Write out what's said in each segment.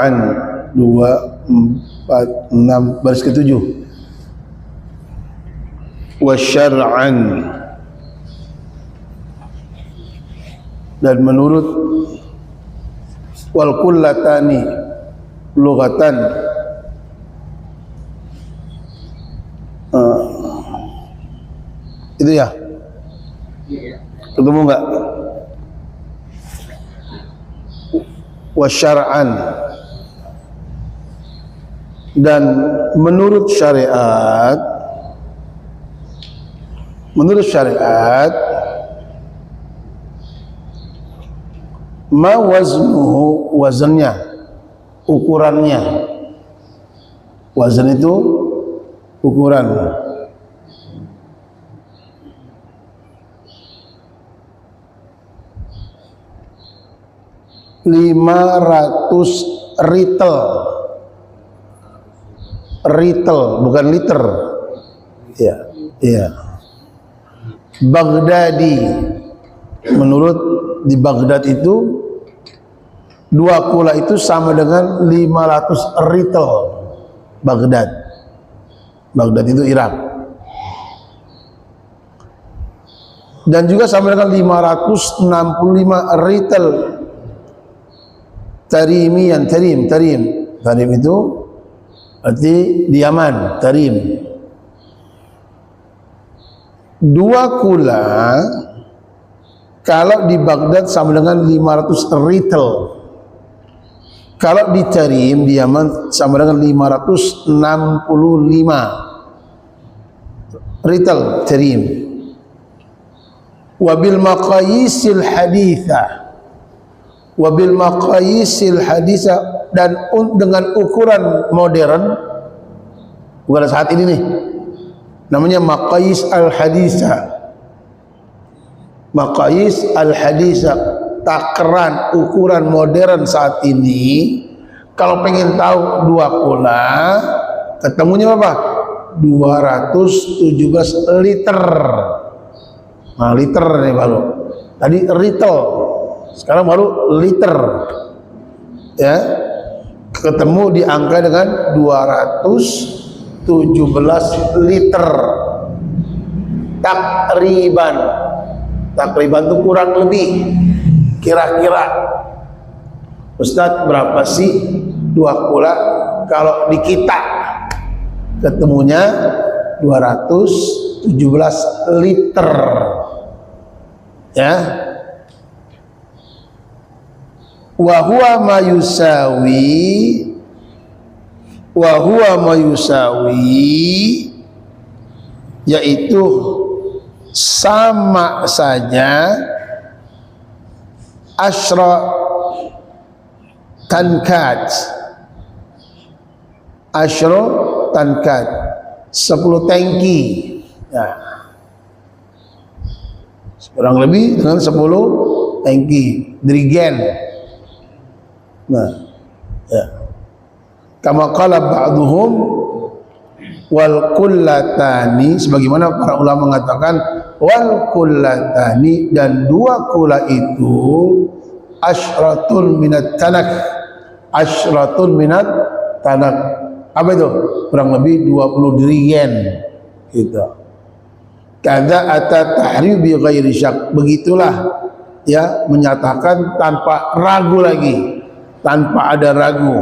syar'an 2, 4, 6 baris ke-7. Wa syar'an, dan menurut wal kullatani lughatan, itu ya, ketemu enggak? Wa syar'an, dan menurut syariat, ma waznuhu, wazannya, ukurannya. Wazan itu ukuran. $500 ritel, bukan liter. Ya, iya. Baghdadi, menurut di Baghdad itu 2 kula itu sama dengan 500 ritel. Baghdad itu Irak. Dan juga sama dengan 565 ritel tarimian. Tarim itu arti di Yaman, tarim. 2 kula kalau di Baghdad sama dengan 500 ritel. Kalau di Tarim di Yaman sama dengan 565 ritel Tarim. Wabil maqayisil haditha, dan dengan ukuran modern, bukan saat ini nih, namanya maqayis al-haditha, takaran ukuran modern saat ini. Kalau pengen tahu 2 kula, ketemunya apa? 217 liter. Nah, liter nih baru. Tadi ritel, sekarang baru liter. Ya, ketemu di angka dengan 217 liter. Takriban itu kurang lebih, kira-kira. Ustadz, berapa sih 2 kula kalau di kita? Ketemunya 217 liter. Ya. Wa huwa mayusawi, yaitu sama saja asyra tankat, 10 tangki. Ya. Kurang lebih dengan 10 tangki dirigen. Nah, ya. Kama qala ba'dhum wal kullatani, sebagaimana para ulama mengatakan wal kullatani, dan 2 kula itu asyratun minat tanak. Apa itu? Kurang lebih 20 dirigen gitu. Kada ata tahrim bi ghairi syak, begitulah ya, menyatakan tanpa ragu lagi, tanpa ada ragu.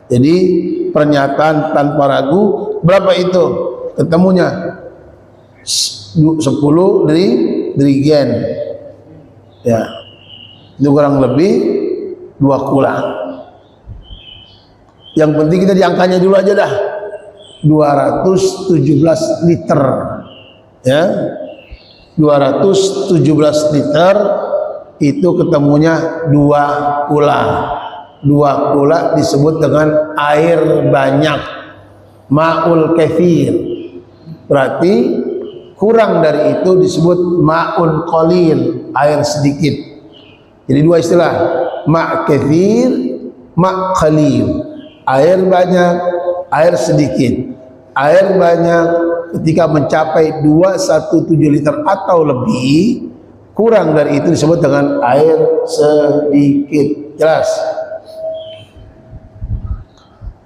Jadi pernyataan tanpa ragu. Berapa itu ketemunya? 10 dirigen. Ya, itu kurang lebih 2 kula. Yang penting kita diangkanya dulu aja dah, 217 liter. Ya, 217 liter itu ketemunya 2 kula. 2 kula disebut dengan air banyak, ma'ul kathir. Berarti kurang dari itu disebut ma'ul qalil, air sedikit. Jadi 2 istilah, ma' kathir, ma' qalil. Air banyak, air sedikit. Air banyak ketika mencapai 217 liter atau lebih, kurang dari itu disebut dengan air sedikit. Jelas?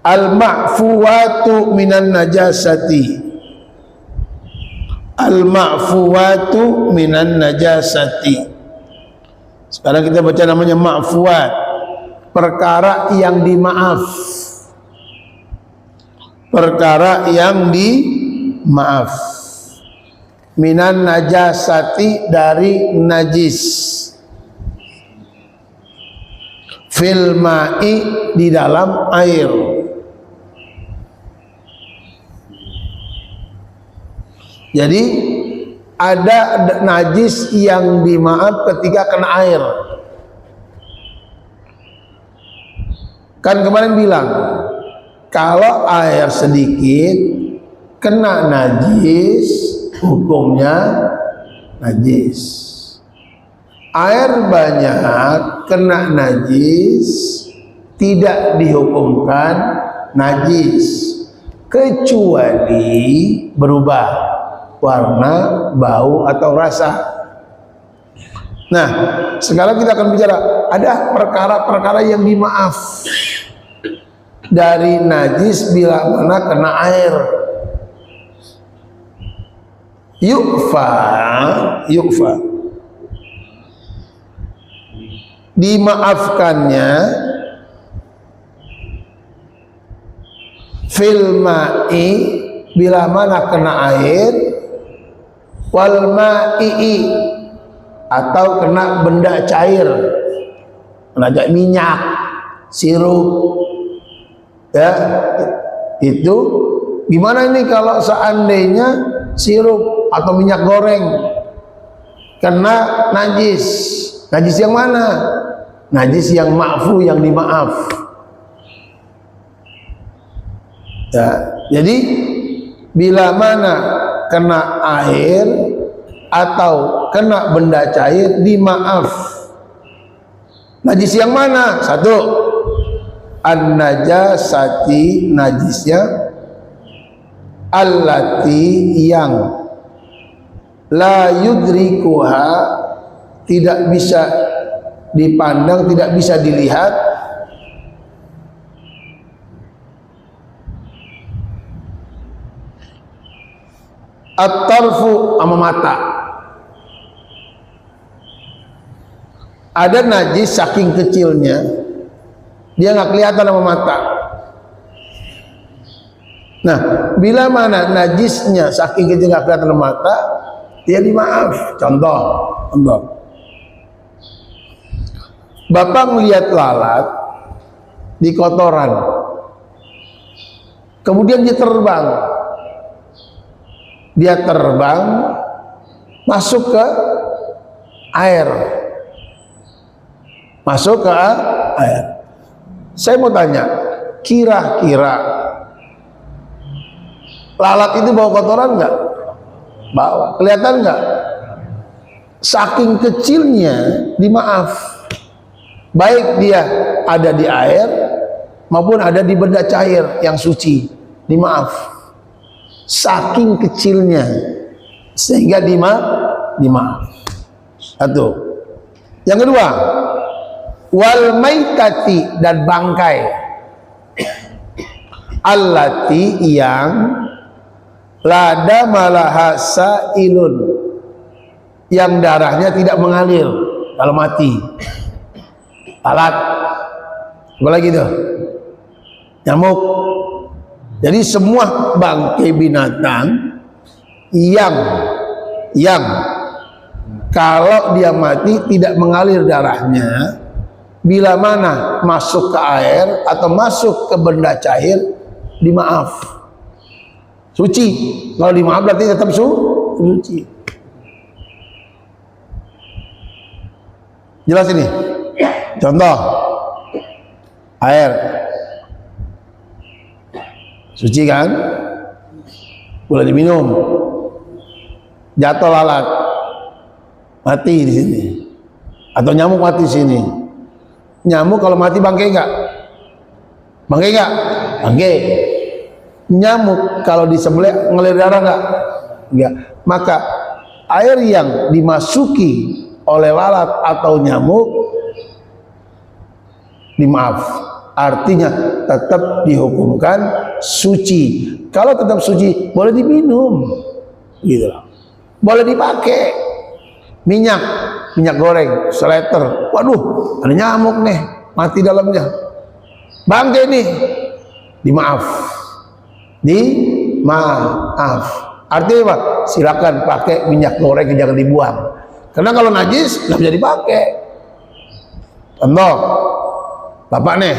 Al-ma'fuwatu minan najasati. Al-ma'fuwatu minan najasati. Sekarang kita baca namanya ma'fuwat, perkara yang dimaaf. Perkara yang dimaaf. Minan najasati, dari najis. Fil ma'i, di dalam air. Jadi ada najis yang dimaaf ketika kena air. Kan kemarin bilang, kalau air sedikit kena najis, hukumnya najis. Air banyak kena najis, tidak dihukumkan najis, kecuali berubah warna, bau, atau rasa. Nah, sekarang kita akan bicara ada perkara-perkara yang dimaaf dari najis bila mana kena air. Yukfa dimaafkannya fil ma'i, bila mana kena air, wal ma'i, atau kena benda cair, kena minyak, sirup, ya. Itu gimana ini kalau seandainya sirup atau minyak goreng kena najis? Najis yang mana? Najis yang ma'fu, yang dimaaf, ya. Jadi bila mana kena air atau kena benda cair, dimaaf. Najis yang mana? Satu, an-najasati, najisnya, allati, yang la yudrikuha, tidak bisa dipandang, tidak bisa dilihat, at-tarfu, sama mata. Ada najis saking kecilnya dia nggak kelihatan sama mata. Nah, bila mana najisnya saking kecil nggak kelihatan sama mata, dia dimaaf. Contoh, Bapak melihat lalat di kotoran, kemudian dia terbang masuk ke air. Saya mau tanya, kira-kira lalat itu bawa kotoran nggak? Bawa. Kelihatan nggak? Saking kecilnya dimaaf, baik dia ada di air maupun ada di benda cair yang suci, dimaaf. Saking kecilnya sehingga dimaaf. Satu. Yang kedua, wal maitati, dan bangkai, allati, yang lada malaha sailun, yang darahnya tidak mengalir kalau mati. Lalat, apa lagi tuh? Nyamuk. Jadi semua bangkai binatang yang kalau dia mati tidak mengalir darahnya, bila mana masuk ke air atau masuk ke benda cair, dimaaf. Suci. Kalau dimaaf berarti tetap suci. Jelas ini? Contoh, air suci kan? Boleh diminum. Jatuh lalat, mati di sini. Atau nyamuk mati di sini. Nyamuk kalau mati bangkai enggak? Bangkai enggak? Bangkai. Nyamuk kalau disembelih ngalir darah enggak? Enggak. Maka air yang dimasuki oleh lalat atau nyamuk dimaaf. Artinya tetap dihukumkan suci. Kalau tetap suci boleh diminum, gitu. Boleh dipakai. Minyak goreng seliter, waduh ada nyamuk nih, mati dalamnya, bangke nih, dimaaf. Artinya apa? Silakan pakai minyak goreng, jangan dibuang. Karena kalau najis nggak bisa dipakai. Contoh, bapak nih,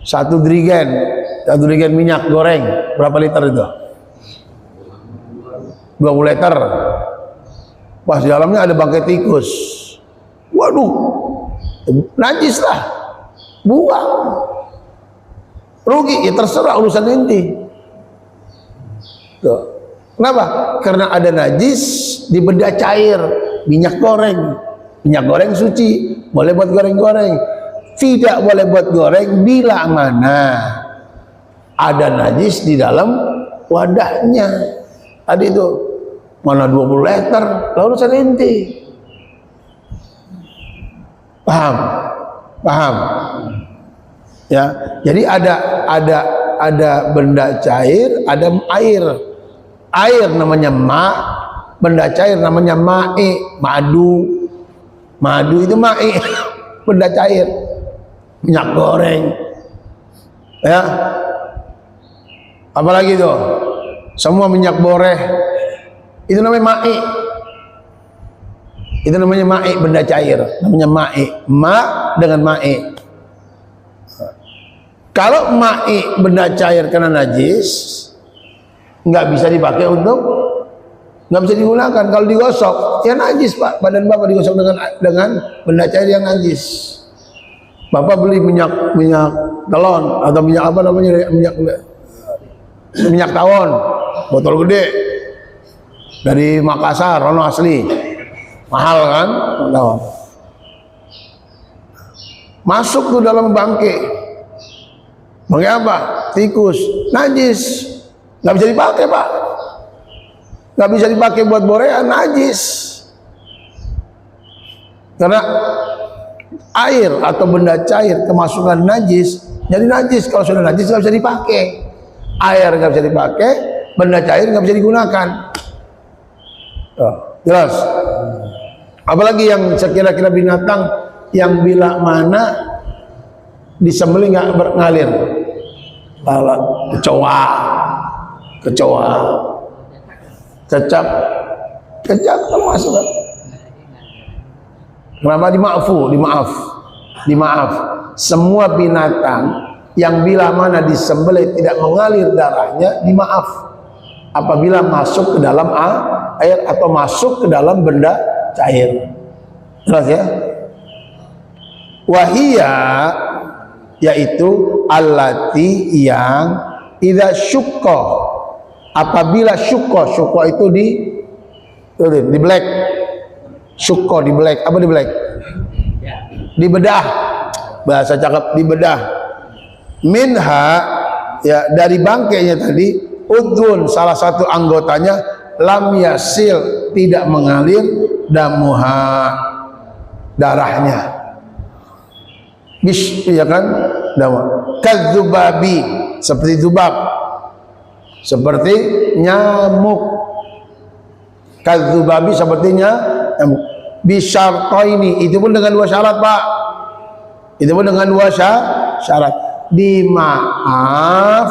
satu dirigen minyak goreng berapa liter itu? 20 liter. Pas di dalamnya ada bangkai tikus. Waduh, najis lah, buang. Rugi, ya terserah urusan ente. Tuh. Kenapa? Karena ada najis di benda cair, minyak goreng suci, boleh buat goreng-goreng. Tidak boleh buat goreng bila mana ada najis di dalam wadahnya. Tadi itu mana 20 liter, lalu urusan ente. Paham? Ya, jadi ada benda cair, ada air. Air namanya benda cair namanya madu itu benda cair. Minyak goreng, ya, apalagi itu, semua minyak boreh, itu namanya itu namanya benda cair, namanya dengan Kalau benda cair karena najis, nggak bisa dipakai nggak bisa digunakan. Kalau digosok, ya najis pak, badan bapak digosok dengan benda cair yang najis. Bapak beli minyak telon atau minyak apa namanya, minyak tawon, botol gede dari Makassar, ono asli, mahal kan, tawon. Masuk tuh dalam bangke apa? Tikus, najis, nggak bisa dipakai pak, nggak bisa dipakai buat borean, najis. Karena air atau benda cair kemasukan najis, jadi najis. Kalau sudah najis nggak bisa dipakai, air nggak bisa dipakai, benda cair nggak bisa digunakan. Jelas. Apalagi yang sekira-kira binatang yang bila mana disembelih nggak ngalir, lalat, kecoa, cecak termasuk. Kenapa dimaaf? Semua binatang yang bila mana disembelih tidak mengalir darahnya dimaaf apabila masuk ke dalam air atau masuk ke dalam benda cair. Jelas ya? Wahia, yaitu allati yang idza syukka, apabila syukka itu di black. Syukko di black, apa di black? Dibedah, bahasa cakep, dibedah. Minha, ya dari bangkainya tadi, udhun salah satu anggotanya, lam yasil tidak mengalir, damuha darahnya. Ya kan? Kadzubabi, seperti zubab, seperti nyamuk. Kadzubabi sepertinya bisyartaini, itu pun dengan 2 syarat pak, itu pun dengan 2 syarat. Dimaaf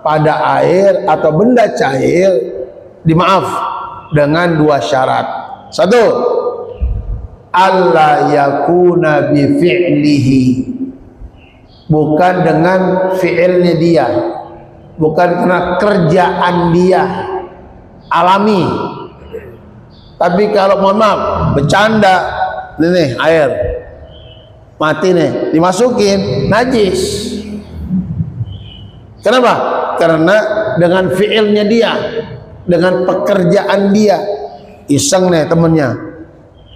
pada air atau benda cair, dimaaf dengan 2 syarat. 1, alla yakuna bi fi'lihi, bukan dengan fi'ilnya dia, bukan karena kerjaan dia alami. Tapi kalau mohon maaf bercanda, nih air mati nih dimasukin, najis. Kenapa? Karena dengan fiilnya dia, dengan pekerjaan dia. Iseng nih temennya,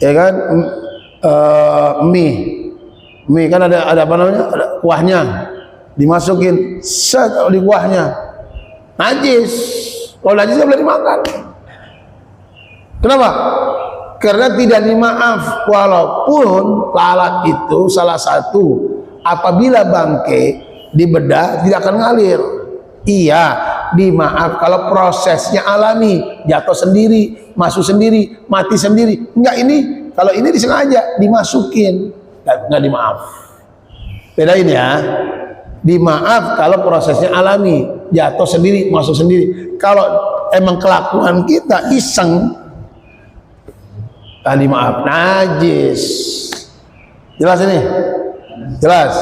ya kan, mie kan ada apa namanya, ada kuahnya, dimasukin set di kuahnya, najis. Kalau najis nggak boleh dimakan. Kenapa? Karena tidak dimaaf, walaupun lalat itu salah satu apabila bangkai dibedah tidak akan ngalir. Iya, dimaaf kalau prosesnya alami, jatuh sendiri, masuk sendiri, mati sendiri. Enggak, ini kalau ini disengaja dimasukin, enggak dimaaf. Bedain ya. Dimaaf kalau prosesnya alami, jatuh sendiri, masuk sendiri. Kalau emang kelakuan kita iseng, tadi maaf, najis. Jelas ini? Jelas.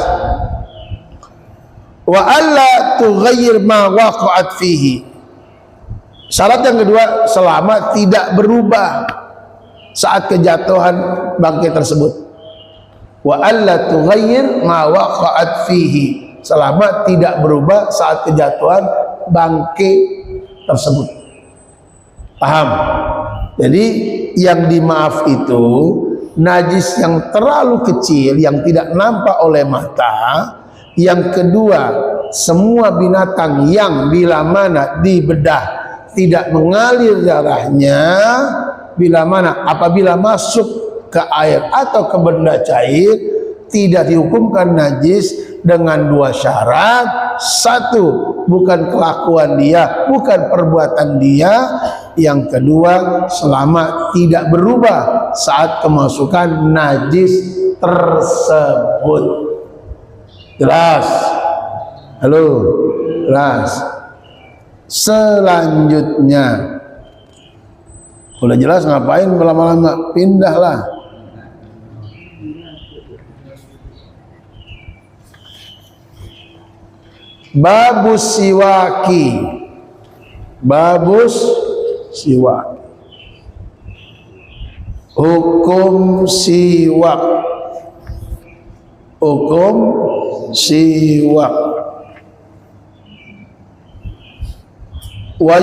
Wa alla tughayyir ma waqa'at fihi. Syarat yang kedua, selama tidak berubah saat kejatuhan bangkai tersebut. Wa alla tughayyir ma waqa'at fihi. Selama tidak berubah saat kejatuhan bangkai tersebut. Paham? Jadi yang dimaaf itu najis yang terlalu kecil yang tidak nampak oleh mata. Yang kedua, semua binatang yang bila mana dibedah tidak mengalir darahnya, bila mana apabila masuk ke air atau ke benda cair tidak dihukumkan najis dengan dua syarat. Satu, bukan kelakuan dia, bukan perbuatan dia. Yang kedua, selama tidak berubah saat kemasukan najis tersebut. Jelas? Halo? Jelas? Selanjutnya, udah jelas ngapain lama-lama? Pindahlah. Babus siwaki. Babus siwak. Hukum siwak. Hukum siwak. Wa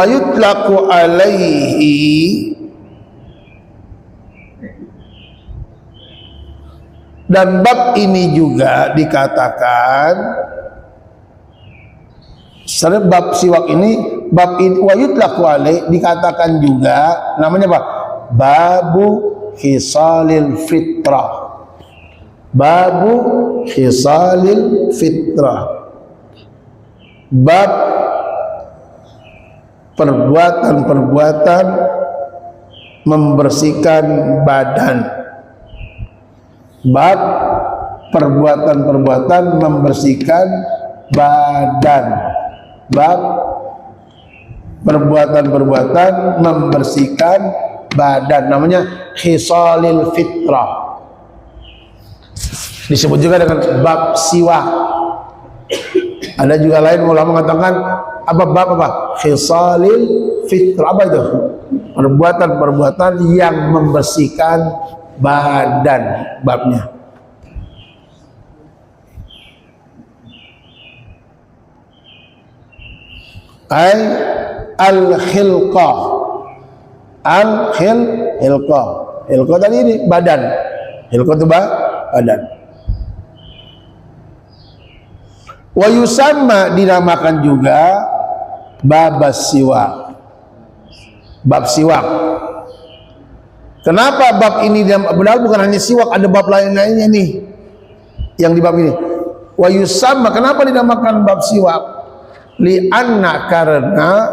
yutlaku alaihi dan bab ini juga dikatakan sebenarnya bab siwak ini bab ini wa yutlaku alaihi dikatakan juga namanya apa? Babu khisalil fitrah. Babu khisalil fitrah. Bab perbuatan-perbuatan membersihkan badan. Bab perbuatan-perbuatan membersihkan badan. Bab perbuatan-perbuatan membersihkan badan, namanya khisalil fitrah. Disebut juga dengan bab siwak. Ada juga lain ulama mengatakan apa bab apa? Khisalil fitrah. Apa itu? Perbuatan-perbuatan yang membersihkan badan, babnya. Al-khilqah. Al-khilqah. Khilqah tadi ini badan. Khilqah itu badan. Wa yusamma dinamakan juga babas siwak. Bab siwak. Kenapa bab ini padahal bukan hanya siwak, ada bab lain-lainnya nih yang di bab ini. Wa yusamma, kenapa dinamakan bab siwak? Li'anna, karena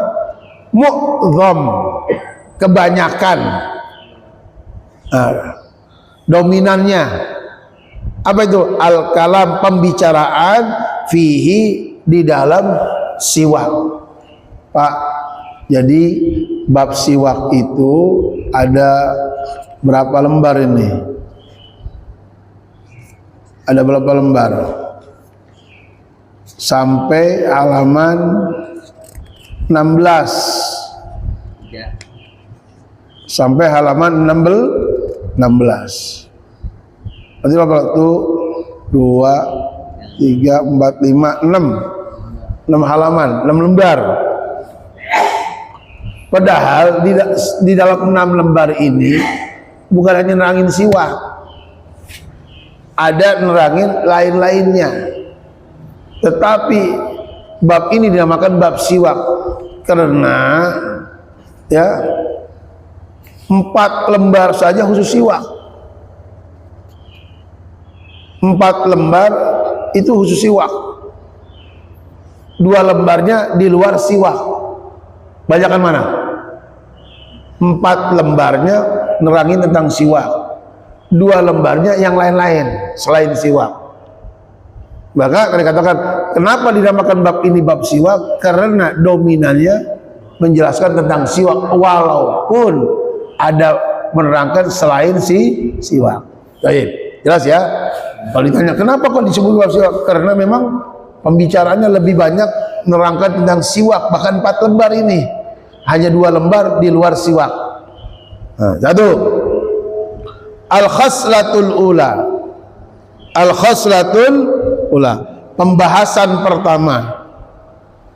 mu'zam, kebanyakan, dominannya apa itu? Al-kalam, pembicaraan, fihi, di dalam siwak. Pak, jadi bab siwak itu ada berapa lembar ini? Ada berapa lembar? Sampai halaman 16. Sampai halaman 16. Berarti berapa? 1, 2, 3, 4, 5, 6 halaman, 6 lembar. Padahal di dalam 6 lembar ini bukan hanya nerangin siwak, ada nerangin lain-lainnya. Tetapi bab ini dinamakan bab siwak karena ya 4 lembar saja khusus siwak. 4 lembar itu khusus siwak. 2 lembarnya di luar siwak. Banyakan mana? 4 lembarnya nerangin tentang siwak. 2 lembarnya yang lain-lain selain siwak. Maka dikatakan, kenapa dinamakan bab ini bab siwak? Karena dominannya menjelaskan tentang siwak, walaupun ada menerangkan selain siwak. Baik, jelas ya. Kalau ditanya kenapa kok disebut bab siwak? Karena memang pembicaraannya lebih banyak menerangkan tentang siwak. Bahkan 4 lembar ini, hanya 2 lembar di luar siwak. Nah, 1. Al-khaslatul ula. Al-khaslatul ula, pembahasan pertama.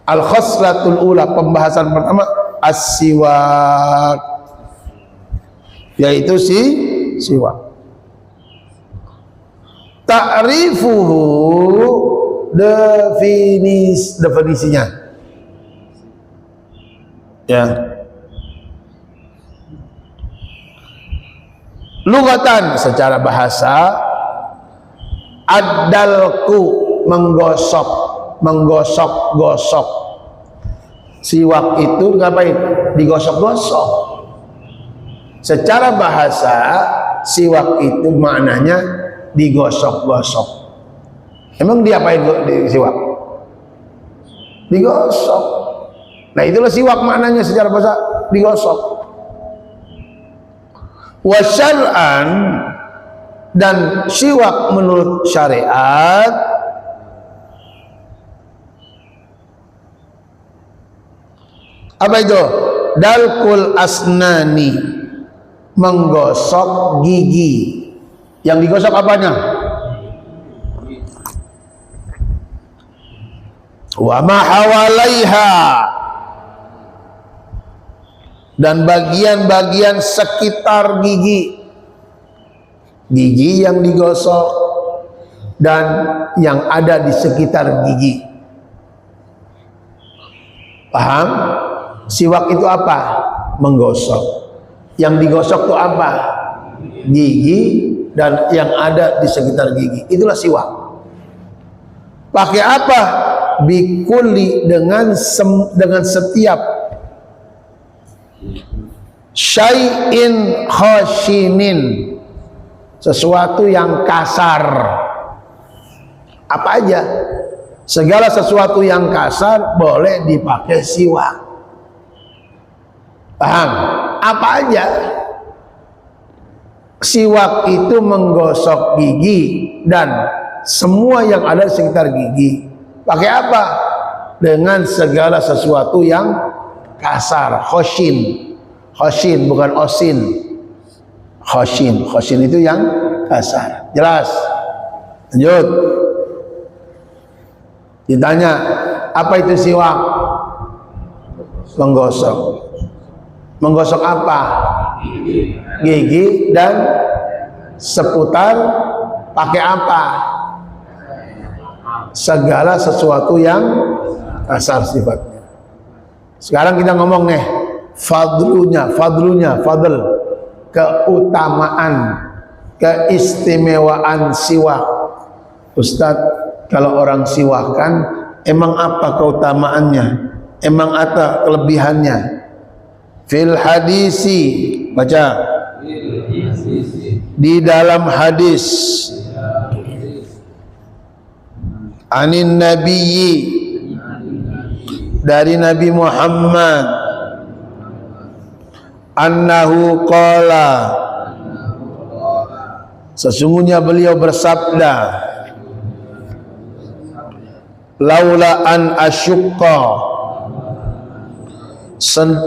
Al-khaslatul ula, pembahasan pertama as-siwak, yaitu siwak. Ta'rifuhu, definisinya ya. Lugatan, secara bahasa, ad-dalku, menggosok-gosok. Siwak itu ngapain? Digosok-gosok. Secara bahasa, siwak itu maknanya digosok-gosok. Emang diapain di siwak? Digosok. Nah, itulah siwak maknanya secara bahasa, digosok. Wa syar'an, dan siwak menurut syariat apa itu? Dalkul asnani, menggosok gigi. Yang digosok apanya? Wa ma hawalaiha, dan bagian-bagian sekitar gigi. Gigi yang digosok dan yang ada di sekitar gigi. Paham? Siwak itu apa? Menggosok. Yang digosok itu apa? Gigi dan yang ada di sekitar gigi. Itulah siwak. Pakai apa? Bikuli, dengan setiap syai'in khashinin, sesuatu yang kasar. Apa aja? Segala sesuatu yang kasar boleh dipakai siwak. Paham? Apa aja? Siwak itu menggosok gigi dan semua yang ada di sekitar gigi. Pakai apa? Dengan segala sesuatu yang kasar. Khoshin. Khoshin bukan osin. Khoshin. Khoshin itu yang kasar. Jelas? Lanjut. Ditanya, apa itu siwak? Menggosok. Menggosok apa? Gigi dan seputar. Pakai apa? Segala sesuatu yang kasar sifatnya. Sekarang kita ngomong nih, fadl, keutamaan, keistimewaan siwak. Ustadz, kalau orang siwak kan, emang apa keutamaannya? Emang apa kelebihannya? Fil hadisi, baca. Di dalam hadis, anin nabiyyi, dari Nabi Muhammad, annahu qala, sesungguhnya beliau bersabda, laula an asyukka,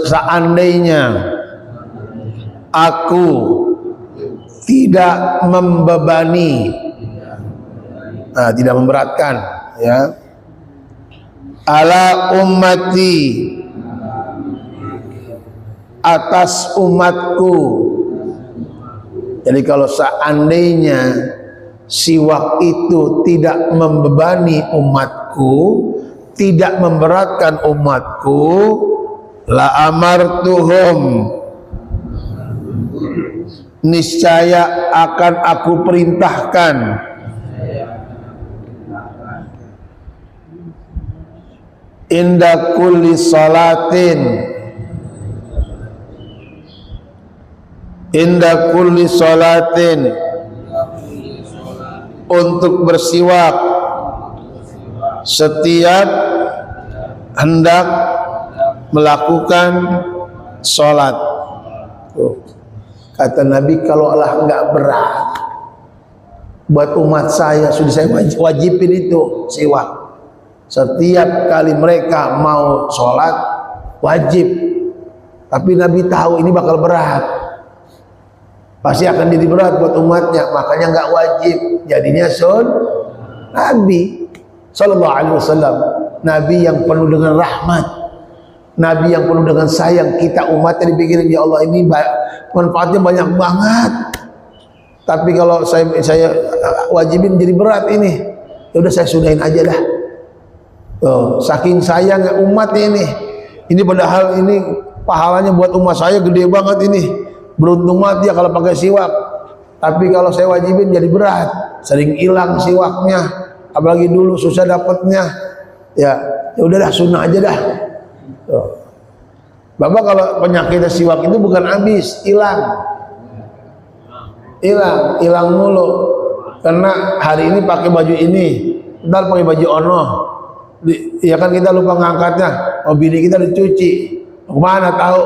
seandainya aku tidak membebani, tidak memberatkan, ya, ala ummati, atas umatku. Jadi kalau seandainya siwak itu tidak membebani umatku, tidak memberatkan umatku, la amartuhum, niscaya akan aku perintahkan inda kulli salatin, inda kulli salatin, untuk bersiwak setiap hendak melakukan sholat. Kata Nabi, kalau Allah nggak berat buat umat saya, sudah saya wajibin itu siwak. Setiap kali mereka mau sholat wajib. Tapi Nabi tahu ini bakal berat, pasti akan jadi berat buat umatnya, makanya nggak wajib. Jadinya Nabi Sallallahu Alaihi Wasallam, Nabi yang penuh dengan rahmat, Nabi yang penuh dengan sayang. Kita umatnya dipikirin, ya Allah ini manfaatnya banyak banget, tapi kalau saya wajibin jadi berat ini, ya udah saya sudahin aja dah. Saking sayang umat ini padahal ini pahalanya buat umat saya gede banget ini. Beruntung mati ya kalau pakai siwak, tapi kalau saya wajibin jadi berat, sering hilang siwaknya, apalagi dulu susah dapatnya. Ya udahlah, sunnah aja dah. Bapak kalau penyakitnya siwak itu bukan habis, hilang mulu. Karena hari ini pakai baju ini, ntar pakai baju ono, ya kan kita lupa ngangkatnya. Oh, bini kita dicuci, kemana tahu?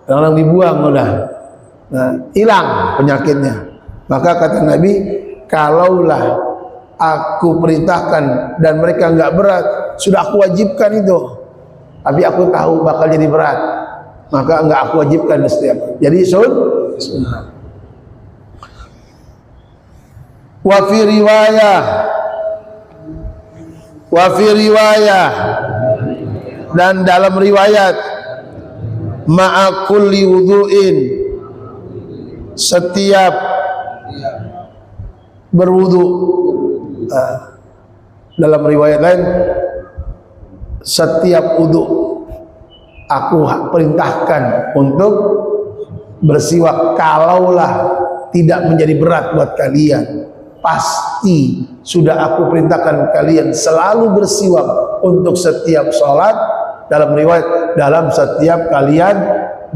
Orang dibuang udah. Nah, hilang penyakitnya. Maka kata Nabi, kalaulah aku perintahkan dan mereka nggak berat, sudah aku wajibkan itu. Tapi aku tahu bakal jadi berat, maka nggak aku wajibkan setiap. Jadi sunnah. Wa fi riwayah, dan dalam riwayat, ma'a kulli wudu'in, setiap berwudu. Dalam riwayat lain, setiap wudu aku perintahkan untuk bersiwak. Kalaulah tidak menjadi berat buat kalian, pasti sudah aku perintahkan kalian selalu bersiwak untuk setiap sholat. Dalam riwayat, dalam setiap kalian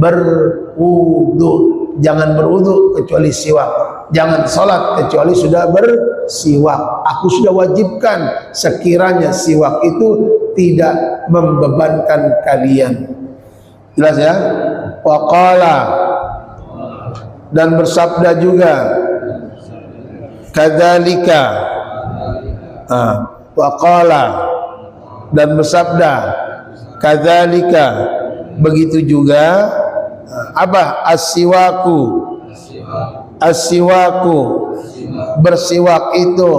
berwudu. Jangan berwudu kecuali siwak, jangan sholat kecuali sudah bersiwak. Aku sudah wajibkan sekiranya siwak itu tidak membebankan kalian. Jelas ya? Waqala, dan bersabda juga, kadzalika, waqala, dan bersabda, kadzalika, begitu juga. Apa? As-siwaku, bersiwak itu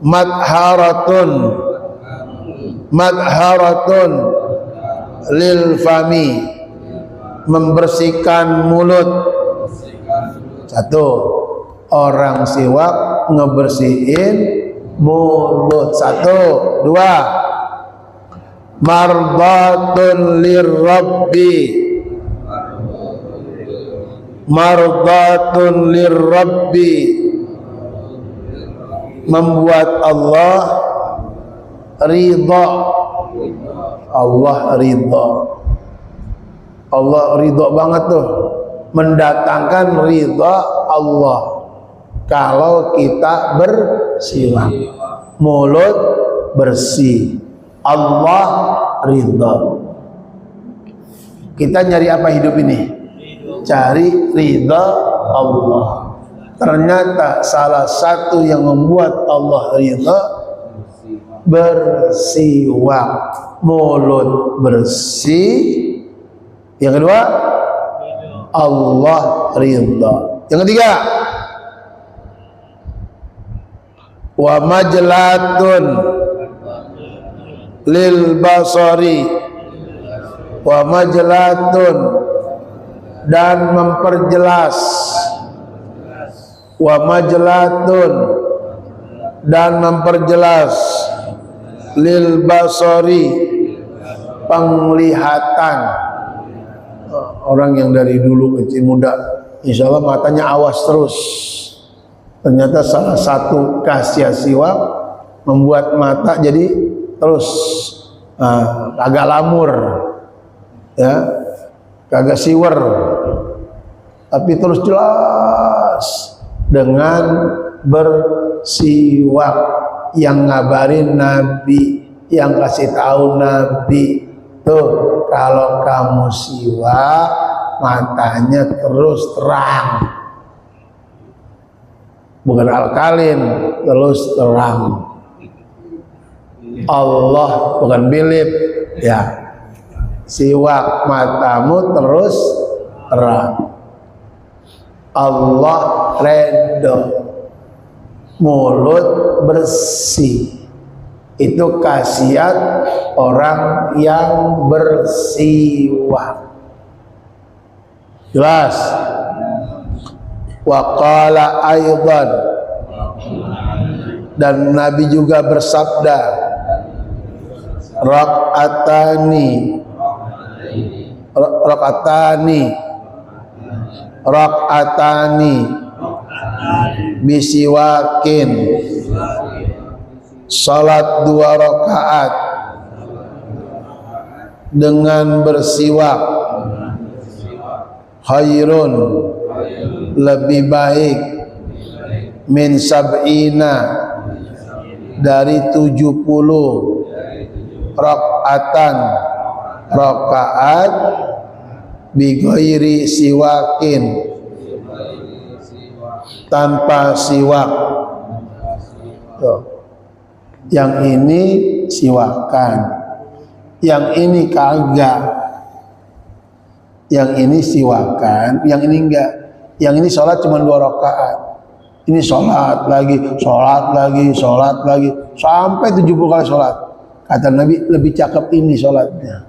madharatun lil fami, membersihkan mulut. Satu, orang siwak ngebersihin mulut. Satu. Dua, mardatun lirrabbi, mardatun lirrabbi, membuat Allah ridha. Allah ridha, Allah ridha banget tuh, mendatangkan ridha Allah kalau kita bersiwak, mulut bersih, Allah ridha. Kita nyari apa hidup ini? Cari ridha Allah. Ternyata salah satu yang membuat Allah ridha, bersiwak, mulut bersih. Yang kedua, Allah ridha. Yang ketiga, wa majlatun lil basari, wa majlatun, dan memperjelas, wa majlatun, dan memperjelas, lil basari, penglihatan. Orang yang dari dulu kecil muda insya Allah matanya awas terus. Ternyata salah satu khasiat siwak membuat mata jadi terus agak lamur, ya, kagak siwer, tapi terus jelas dengan bersiwak. Yang ngabarin Nabi, yang kasih tahu Nabi, tuh kalau kamu siwak matanya terus terang, bukan alkalin, terus terang. Allah bukan bilip, ya, siwak matamu terus terang. Allah redho, mulut bersih. Itu khasiat orang yang bersiwak. Jelas? Wa qala aidan, dan Nabi juga bersabda, rakaatani bisiwakin, salat 2 rakaat dengan bersiwak, khairun, lebih baik, min sab'ina, dari 70 rakaatan, rakaat bi ghairi siwakin, tanpa siwak. Tuh. Yang ini siwakan, yang ini kagak. Yang ini siwakan, yang ini enggak. Yang ini sholat cuma 2 rakaat. Ini sholat lagi, sampai 70 kali sholat. Kata Nabi, lebih cakep ini sholatnya.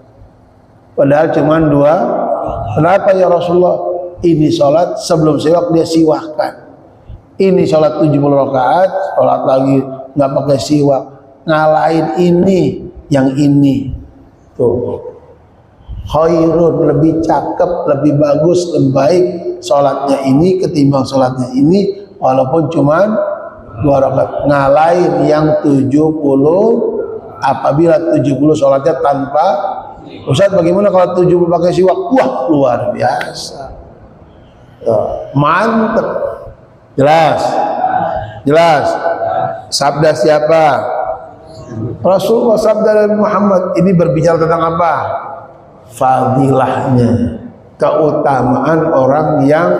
Padahal cuma 2. Kenapa ya Rasulullah? Ini sholat sebelum siwak dia siwakkan. Ini sholat 70 rakaat, sholat lagi nggak pakai siwak, ngalahin ini, yang ini. Tuh. Khairun, lebih cakep, lebih bagus, lebih baik sholatnya ini ketimbang sholatnya ini, walaupun cuma 2 rakaat. Ngalahin yang 70 apabila 70 sholatnya tanpa. Ustaz, bagaimana kalau 70 pakai siwak? Wah, luar biasa. Mantep. Jelas? Jelas? Sabda siapa? Rasulullah, sabda dari Muhammad. Ini berbicara tentang apa? Fadilahnya, keutamaan orang yang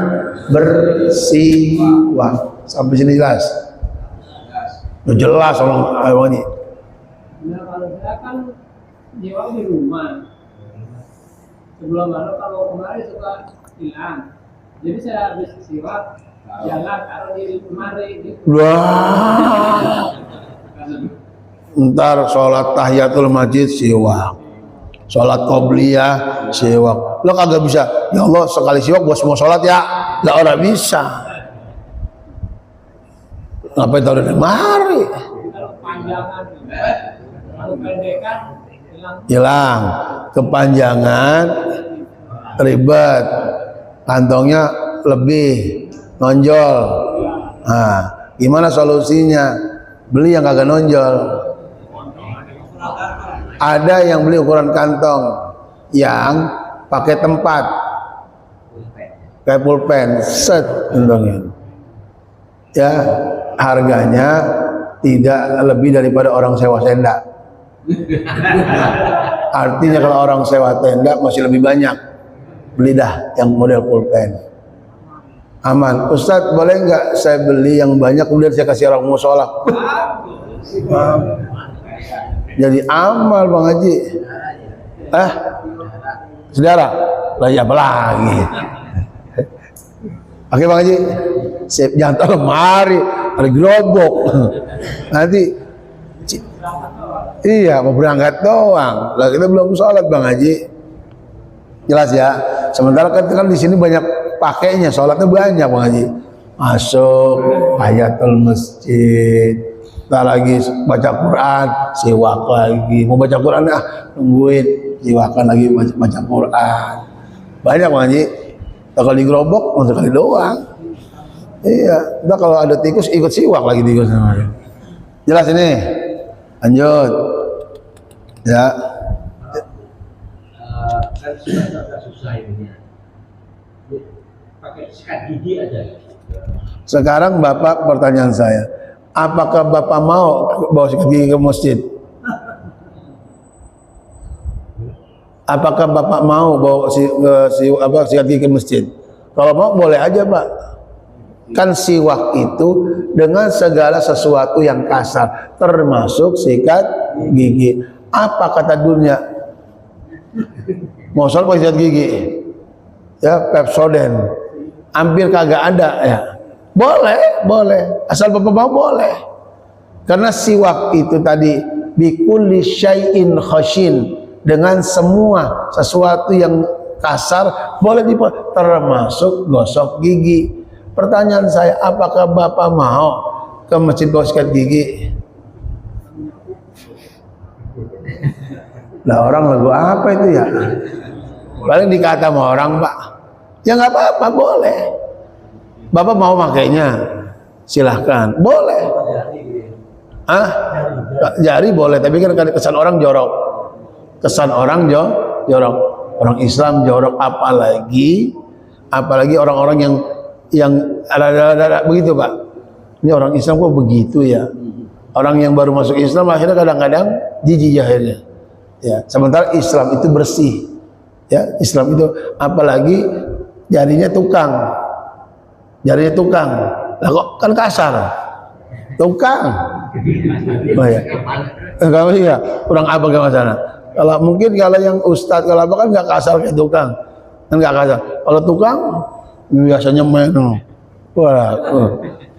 bersiwak. Sampai sini jelas? Jelas orang ini. Nah, kalau saya kan nyewa di rumah. Sebelum baru kalau kemarin suka hilang. Jadi saya habis siwak, jalan taruh di lemari gitu. Wah. Ntar sholat tahiyatul masjid siwak, sholat qobliyah siwak. Lo kagak bisa, ya Allah sekali siwak buat semua sholat ya? Lah orang bisa. Ngapain taruh di lemari? Kalau panjangan, kalau pendekan hilang, kepanjangan ribet, kantongnya lebih nonjol. Nah, gimana solusinya? Beli yang kagak nonjol. Ada yang beli ukuran kantong yang pakai tempat, kayak pulpen, set kantongnya. Ya, harganya tidak lebih daripada orang sewa tenda. Artinya kalau orang sewa tenda masih lebih banyak. Beli dah yang model pulpen. Aman. Ustadz, boleh nggak saya beli yang banyak kemudian saya kasih orang musola? Jadi amal Bang Haji. Saudara, lah ya apa lagi? Oke Bang Haji, siap, jangan taruh lemari, ada gerobok. Nanti iya mau berangkat doang. Lah kita belum sholat Bang Haji. Jelas ya. Sementara kan di sini banyak pakainya, sholatnya banyak Bang Haji. Masuk tahiyatul masjid, tak lagi baca Quran, siwak lagi. Mau baca Quran nungguin, siwakan lagi baca Quran. Banyak Bang Haji. Kalau digerobok sekali doang. Iya, udah kalau ada tikus ikut siwak lagi tikus. Jelas ini. Lanjut. Ya. Kan sudah agak susah ini. Pakai sikat gigi aja. Sekarang Bapak, pertanyaan saya, apakah Bapak mau bawa sikat gigi ke masjid? Apakah Bapak mau bawa sikat gigi ke masjid? Kalau mau boleh aja, Pak. Kan siwak itu dengan segala sesuatu yang kasar, termasuk sikat gigi. Apa kata dunia? Mau soal pakai sikat gigi? Ya, Pepsodent. Hampir kagak ada ya. Boleh. Asal Bapak mau boleh. Karena siwak itu tadi bikulli syai'in khashin, dengan semua sesuatu yang kasar boleh termasuk gosok gigi. Pertanyaan saya, apakah Bapak mau ke masjid bawa sikat gigi? Lah orang lagu apa itu ya? Paling dikata sama orang, Pak. Ya nggak apa-apa, boleh. Bapak mau makainya, silahkan, boleh. Jari boleh, tapi kan kesan orang jorok. Kesan orang jorok. Orang Islam jorok, apalagi orang-orang yang ada begitu, Pak. Ini orang Islam kok begitu ya? Orang yang baru masuk Islam akhirnya kadang-kadang jijik akhirnya. Ya, sementara Islam itu bersih. Ya, Islam itu apalagi jarinya tukang. Lah kok kan kasar. Tukang. Oh ya. Kamu ya, kurang apa ke sana? Kalau mungkin kalau yang ustadz kalau apa kan nggak kasar kayak tukang. Kan nggak kasar. Kalau tukang biasanya main. Wah,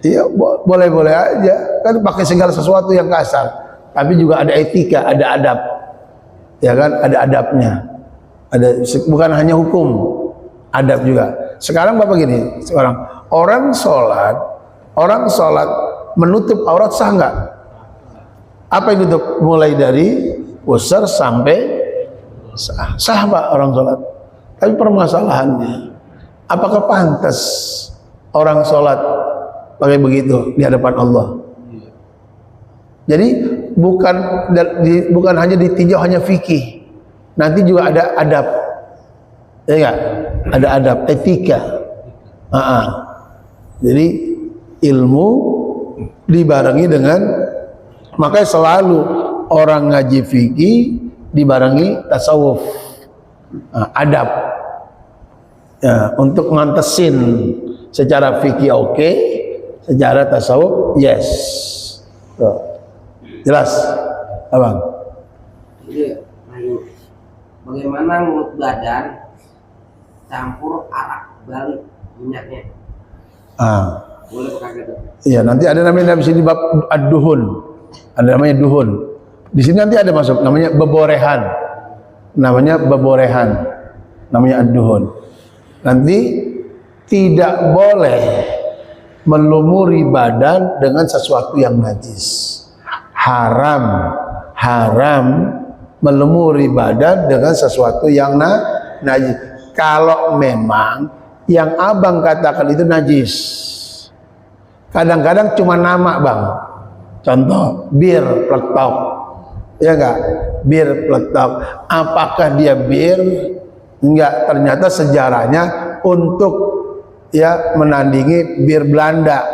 iya boleh-boleh aja. Kan pakai segala sesuatu yang kasar. Tapi juga ada etika, ada adab. Ya kan, ada adabnya. Bukan hanya hukum, adab juga. Sekarang Bapak gini, orang sholat menutup aurat sah nggak? Apa yang ditutup? Mulai dari pusar sampai sah Pak orang sholat. Tapi permasalahannya, apakah pantas orang sholat pakai begitu di hadapan Allah? Jadi bukan hanya ditinjau hanya fikih, nanti juga ada adab, ya enggak? Ada adab, etika. Jadi ilmu dibarengi dengan, makanya selalu orang ngaji fikih dibarengi tasawuf, adab. Ya, untuk ngantesin secara fikih oke, secara tasawuf yes. Tuh. Jelas, Abang? Jadi, bagaimana mulut badan campur arak balik minyaknya? Boleh pakai gitu? Iya, nanti ada namanya di sini bab ad-duhun. Ada namanya duhun. Di sini nanti ada masuk namanya beborehan. Namanya ad-duhun. Nanti tidak boleh melumuri badan dengan sesuatu yang najis. Haram melumuri badan dengan sesuatu yang najis. Kalau memang yang abang katakan itu najis, kadang-kadang cuma nama, Bang. Contoh bir pletok, ya enggak? Bir pletok. Apakah dia bir? Enggak. Ternyata sejarahnya untuk ya menandingi bir Belanda.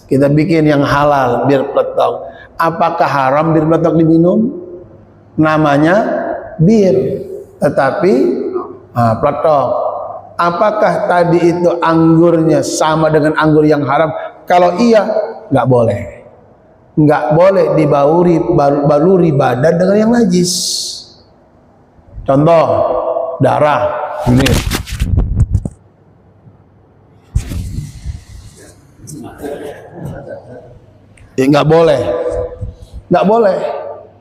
Kita bikin yang halal, bir pletok. Apakah haram bir pletok diminum? Namanya bir, tetapi pletok. Apakah tadi itu anggurnya sama dengan anggur yang haram? Kalau iya, nggak boleh. Nggak boleh baluri badan dengan yang najis. Contoh, darah. Ini. Ya, nggak boleh. Nggak boleh.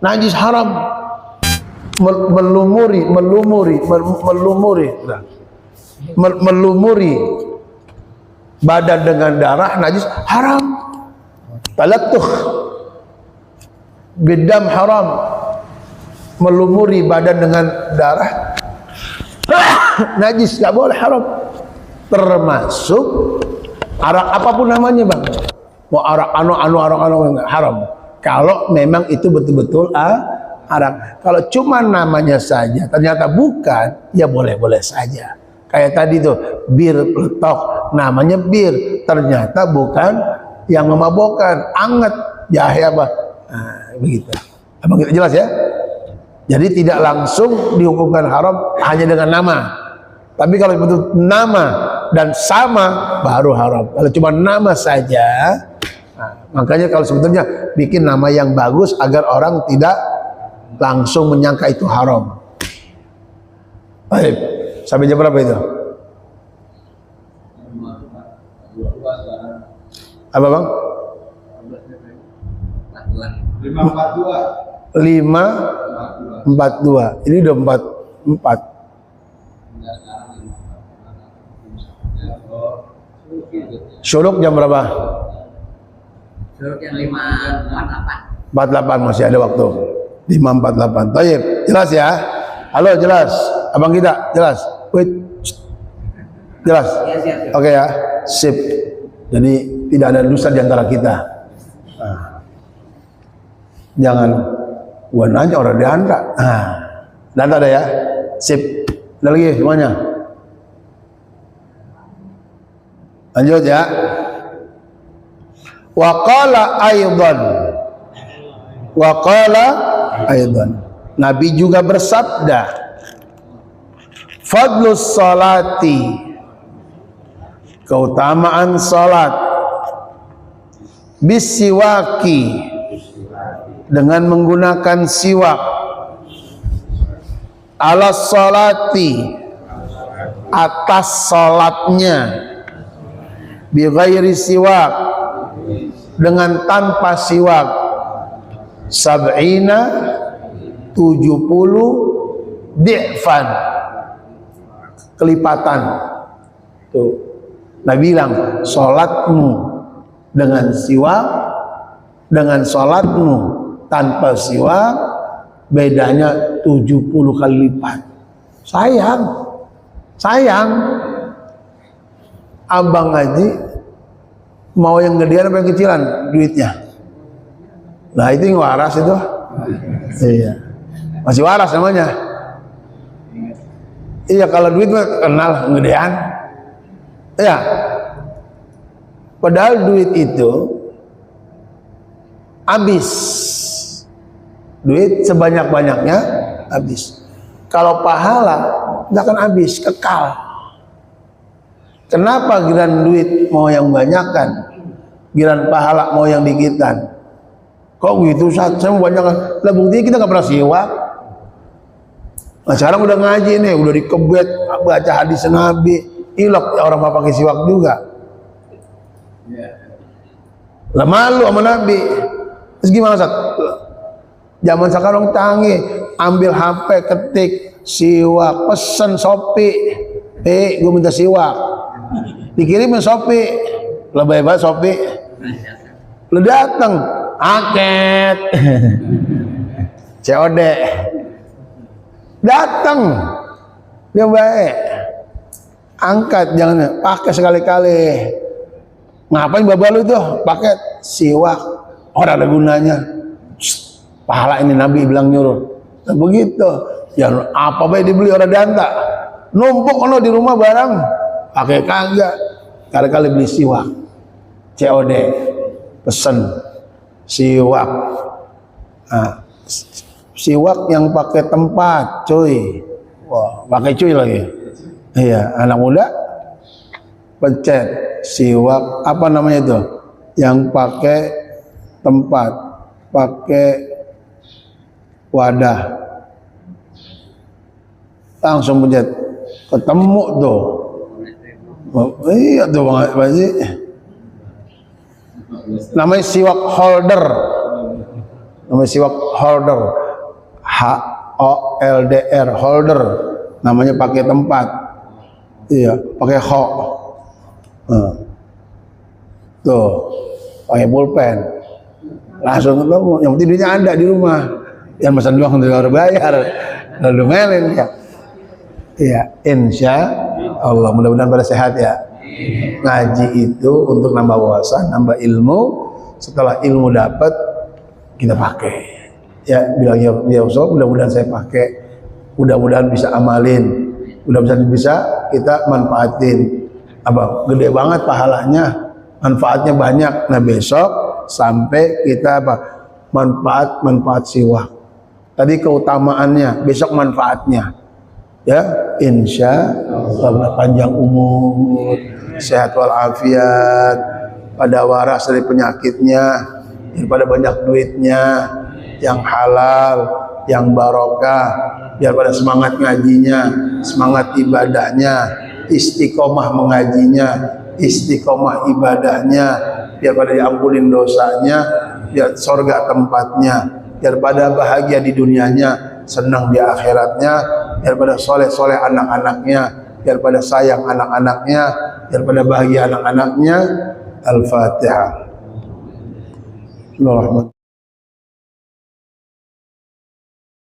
Najis haram. Melumuri badan dengan darah najis haram. Talattuh bidam haram. Melumuri badan dengan darah najis, nggak boleh, haram. termasuk arak apapun namanya bang, mau arak anu haram kalau memang itu betul-betul arak. Kalau cuma namanya saja ternyata bukan, ya boleh-boleh saja. Kayak tadi tuh bir peletok, namanya bir ternyata bukan yang memabokkan, anget jahe apa, nah, begitu. Abang kita jelas ya. Jadi tidak langsung dihukumkan haram hanya dengan nama. Tapi kalau betul nama dan sama baru haram. Kalau cuma nama saja, nah, makanya kalau sebetulnya bikin nama yang bagus agar orang tidak langsung menyangka itu haram. Baik, sampai jam berapa itu? Apa bang? 542. Ini udah 44. Syuruk jam berapa? Syuruk yang 548. 48 masih ada waktu. 548. Baik, jelas ya? Halo, jelas. Abang kita jelas. Wait. Jelas. Ya, siap. Oke ya. Sip. Jadi tidak ada dusta di antara kita. Nah. Jangan gua nanya orang diantar. Nah. Dan ada ya. Sip. Ada lagi semuanya. Lanjut ya. Wa qala aidan. Nabi juga bersabda, fadlus salati, keutamaan salat, bisiwaki, dengan menggunakan siwak, ala salati, atas salatnya, bi ghairi siwak, dengan tanpa siwak, sab'ina, 70 di'fan, kelipatan. Tuh, Nabi bilang salatmu dengan siwak, dengan salatmu tanpa siwak bedanya 70 kali lipat. Sayang abang ngaji mau yang gedean apa yang kecilan duitnya. Nah itu yang waras itu. Iya, masih waras namanya. Iya, kalau duit mah kenal gedean. Iya, padahal duit itu habis, duit sebanyak-banyaknya habis. Kalau pahala tidak akan habis, kekal. Kenapa giliran duit mau yang banyakan, giliran pahala mau yang dikitan? Kok gitu? Saya mau banyakan. Lah buktinya kita nggak pernah siwak. Nah sekarang udah ngaji nih, udah dikebet baca hadis Nabi, ilok orang mau pakai siwak juga. Lah malu sama Nabi. Terus gimana Ustaz? Zaman sekarang canggih, ambil HP, ketik siwak, pesen Shopee, gue minta siwak, dikirimin Shopee, lebih hebat Shopee, lu datang, paket, COD, datang, dia baik, angkat, jangan pakai sekali-kali. Ngapain bapak lu tuh paket siwak, orang ada gunanya. Pahala ini Nabi bilang nyuruh. Nah, begitu. Ya apa baik dibeli orang diantar. Numpuk ono di rumah barang. Pakai kagak. Kali-kali beli siwak. COD. Pesen siwak. Nah, siwak yang pakai tempat, cuy. Wah, pakai cuy lagi. Iya, anak muda pencet siwak apa namanya itu? Yang pakai tempat, pakai wadah, langsung pencet, ketemu tuh. Oh, iya tuh Bang Haji. Namanya siwak holder. Namanya siwak holder. HOLDR, holder. Namanya pakai tempat. Iya, pakai ho. Tuh, pakai pulpen. Langsung ketemu. Yang penting duitnya ada di rumah. Yang pesan doang untuk bayar, lalu melin ya. Iya, insya Allah, mudah-mudahan pada sehat ya. Ngaji itu untuk nambah wawasan, nambah ilmu. Setelah ilmu dapat, kita pakai. Ya, bilang ya Ustaz, mudah-mudahan saya pakai. Mudah-mudahan bisa amalin. Mudah-mudahan bisa kita manfaatin. Apa? Gede banget pahalanya. Manfaatnya banyak. Nah, besok sampai kita apa? Manfaat siwak. Tadi keutamaannya, besok manfaatnya. Ya, insya Allah panjang umur, sehat walafiat, pada waras dari penyakitnya, daripada banyak duitnya, yang halal, yang barokah, biar pada semangat ngajinya, semangat ibadahnya, istiqomah mengajinya, istiqomah ibadahnya, biar pada diampunin dosanya, biar surga tempatnya, biar pada bahagia di dunianya, senang di akhiratnya, biar pada soleh-soleh anak-anaknya, biar pada sayang anak-anaknya, biar pada bahagia anak-anaknya. Al-Fatihah. Bismillahirrahmanirrahim.